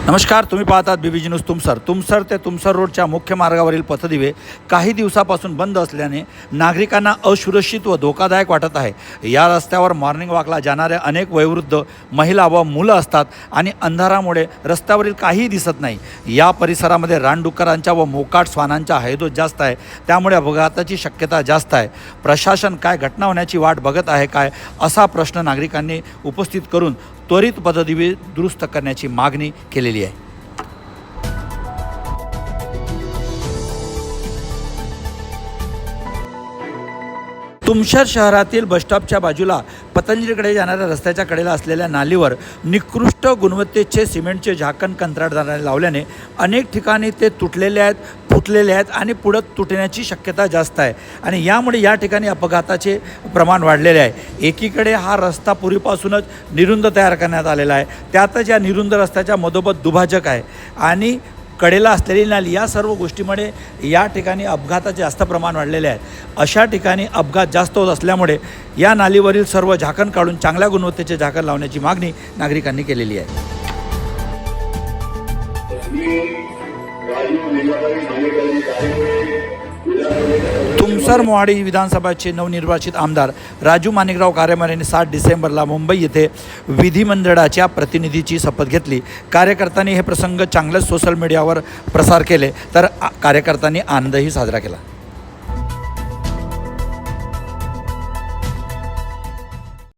नमस्कार, तुम्ही पाहतात बीबीजी न्यूज तुमसर ते तुमसर रोडच्या मुख्य मार्गावरील पथदिवे काही दिवसापासून बंद असल्याने नागरिकांना असुरक्षित व धोकादायक वाटत आहे। या रस्त्यावर मॉर्निंग वॉकला जाणारे अनेक वयोवृद्ध, महिला व मुलं असतात आणि अंधारामुळे रस्त्यावरील काहीही दिसत नाही। या परिसरामध्ये रानडुकरांच्या व मोकाट श्वानांचा हैदोस जास्त आहे, त्यामुळे अपघाताची शक्यता जास्त आहे। प्रशासन काय घटना होण्याची वाट बघत आहे काय, असा प्रश्न नागरिकांनी उपस्थित करून त्वरित पथदिवे दुरुस्त करण्याची मागणी केलेली आहे। तुमसर शहरातील बसस्टॉपच्या बाजूला पतंजलीकडे जाणाऱ्या रस्त्याच्या कडेला असलेल्या नालीवर निकृष्ट गुणवत्तेचे सिमेंटचे झाकण कंत्राटदाराने लावल्याने अनेक ठिकाणी ते तुटलेले आहेत, फुटलेले आहेत आणि पुढे तुटण्याची शक्यता जास्त आहे आणि यामुळे या ठिकाणी अपघाताचे प्रमाण वाढलेले आहे। एकीकडे हा रस्ता पूर्वीपासूनच निरुंद तयार करण्यात आलेला आहे, त्यातच या निरुंद रस्त्याच्या मधोमध दुभाजक आहे आणि कडेला असलेली नाली, या सर्व गोष्टीमुळे या ठिकाणी अपघाताचे जास्त प्रमाण वाढलेले आहे। अशा ठिकाणी अपघात जास्त होत असल्यामुळे या नालीवरील सर्व झाकण काढून चांगल्या गुणवत्तेचे झाकण लावण्याची मागणी नागरिकांनी केलेली आहे। तुमसर मोहाडी विधानसभाचे नवनिर्वाचित आमदार राजू माणिकराव कारेमार यांनी 7 डिसेंबरला मुंबई येथे विधिमंडळाच्या प्रतिनिधीची शपथ घेतली। कार्यकर्त्यांनी हे प्रसंग चांगलेच सोशल मीडियावर प्रसार केले, तर कार्यकर्त्यांनी आनंदही साजरा केला।